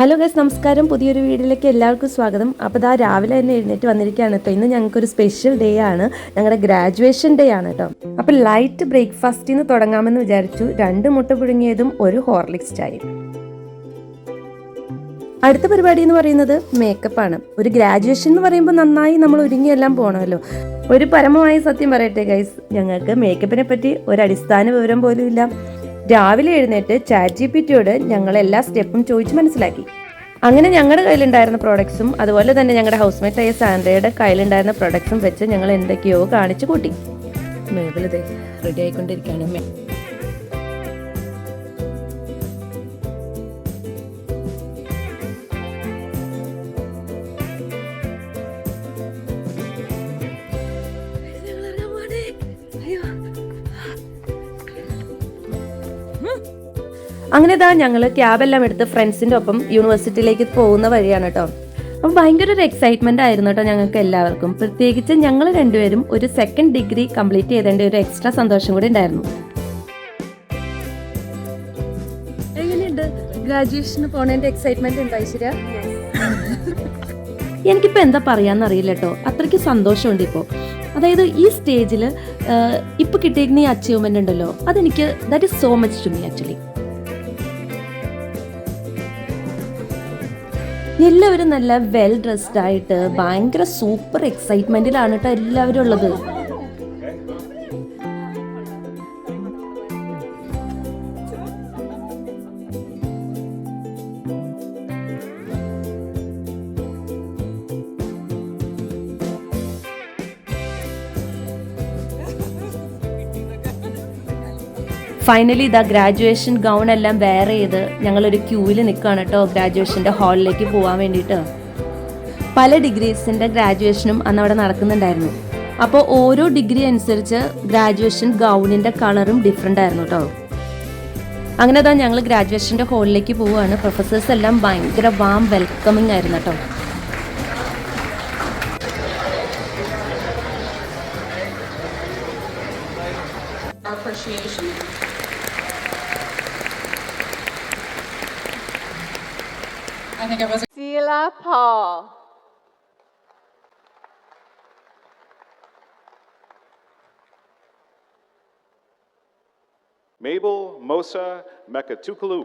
Hello guys, നമസ്കാരം. പുതിയൊരു വീഡിയോയിലേക്ക് എല്ലാവർക്കും സ്വാഗതം. അപ്പോൾ ദാ രാവിലെ തന്നെ എഴുന്നേറ്റ് വന്നിരിക്കുകയാണ് കേട്ടോ. ഇന്ന് ഞങ്ങൾക്കൊരു സ്പെഷ്യൽ ഡേ ആണ്, ഞങ്ങളുടെ ഗ്രാജുവേഷൻ ഡേ ആണ് കേട്ടോ. അപ്പോൾ ലൈറ്റ് ബ്രേക്ക്ഫാസ്റ്റിൽ നിന്ന് തുടങ്ങാമെന്ന് വിചാരിച്ചു. 2 മുട്ട പുഴുങ്ങിയതും ഒരു ഹോർലിക്സ് ചായയും. അടുത്ത പരിപാടി എന്ന് പറയുന്നത് മേക്കപ്പാണ്. ഒരു ഗ്രാജുവേഷൻ എന്ന് പറയുമ്പോൾ നന്നായി നമ്മൾ ഒരുങ്ങിയെല്ലാം പോകണമല്ലോ. ഒരു പരമമായി സത്യം പറയട്ടെ ഗൈസ്, ഞങ്ങൾക്ക് മേക്കപ്പിനെ പറ്റി ഒരു അടിസ്ഥാന വിവരം പോലും ഇല്ല. രാവിലെ എഴുന്നേറ്റ് ChatGPTയോട് ഞങ്ങൾ എല്ലാ സ്റ്റെപ്പും ചോദിച്ച് മനസ്സിലാക്കി. അങ്ങനെ ഞങ്ങളുടെ കയ്യിലുണ്ടായിരുന്ന പ്രോഡക്ട്സും അതുപോലെ തന്നെ ഞങ്ങളുടെ ഹൗസ്മേറ്റ് ആയ സാൻഡ്രയുടെ കയ്യിലുണ്ടായിരുന്ന പ്രോഡക്ട്സും വെച്ച് ഞങ്ങൾ എന്തൊക്കെയോ കാണിച്ചു കൂട്ടി. മേബിൾ ഇതേ റെഡി ആയിക്കൊണ്ടിരിക്കുകയാണ്. അങ്ങനെ താ ഞങ്ങൾ ക്യാബെല്ലാം എടുത്ത് ഫ്രണ്ട്സിൻ്റെ ഒപ്പം യൂണിവേഴ്സിറ്റിയിലേക്ക് പോകുന്ന വഴിയാണ് കേട്ടോ. അപ്പോൾ ഭയങ്കര ഒരു എക്സൈറ്റ്മെൻ്റ് ആയിരുന്നു കേട്ടോ ഞങ്ങൾക്ക് എല്ലാവർക്കും. പ്രത്യേകിച്ച് ഞങ്ങൾ രണ്ടുപേരും ഒരു 2nd ഡിഗ്രി കംപ്ലീറ്റ് ചെയ്തതിൻ്റെ ഒരു എക്സ്ട്രാ സന്തോഷം കൂടി ഉണ്ടായിരുന്നു. എങ്ങനെയുണ്ട് ഗ്രാജുവേഷന് പോണതിൻ്റെ എക്സൈറ്റ്മെന്റ് ഉണ്ടോ ഐശ്വര്യ? എനിക്കിപ്പോൾ എന്താ പറയാന്നറിയില്ല കേട്ടോ, അത്രയ്ക്ക് സന്തോഷമുണ്ട് ഇപ്പോൾ. അതായത് ഈ സ്റ്റേജിൽ ഇപ്പോൾ കിട്ടിയിരിക്കുന്ന ഈ അച്ചീവ്മെൻ്റ് ഉണ്ടല്ലോ, അതെനിക്ക് that is so much to me actually. എല്ലാവരും നല്ല വെൽ ഡ്രസ്ഡ് ആയിട്ട് ഭയങ്കര സൂപ്പർ എക്സൈറ്റ്മെന്റിലാണ് കേട്ടോ എല്ലാവരും ഉള്ളത്. ഫൈനലി ഇതാ ഗ്രാജുവേഷൻ ഗൗൺ എല്ലാം വെയർ ചെയ്ത് ഞങ്ങളൊരു ക്യൂവിൽ നിൽക്കുകയാണ് കേട്ടോ ഗ്രാജുവേഷൻ്റെ ഹാളിലേക്ക് പോകാൻ വേണ്ടിയിട്ട്. പല ഡിഗ്രീസിൻ്റെ ഗ്രാജുവേഷനും അന്ന് അവിടെ നടക്കുന്നുണ്ടായിരുന്നു. അപ്പോൾ ഓരോ ഡിഗ്രി അനുസരിച്ച് ഗ്രാജുവേഷൻ ഗൗണിൻ്റെ കളറും ഡിഫറെൻ്റ് ആയിരുന്നു കേട്ടോ. അങ്ങനെ താ ഞങ്ങൾ ഗ്രാജുവേഷൻ്റെ ഹാളിലേക്ക് പോവുകയാണ്. പ്രൊഫസേഴ്സ് എല്ലാം ഭയങ്കര വാം വെൽക്കമിങ് ആയിരുന്നു കേട്ടോ. I think it was Sheila Paul. Mabel Mosa Mekatukulu.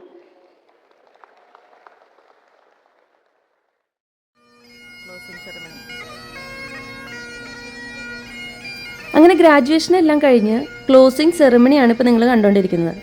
അങ്ങനെ ഗ്രാജുവേഷൻ എല്ലാം കഴിഞ്ഞ് ക്ലോസിംഗ് സെറിമണിയാണ് ഇപ്പോൾ നിങ്ങൾ കണ്ടുകൊണ്ടിരിക്കുന്നത്.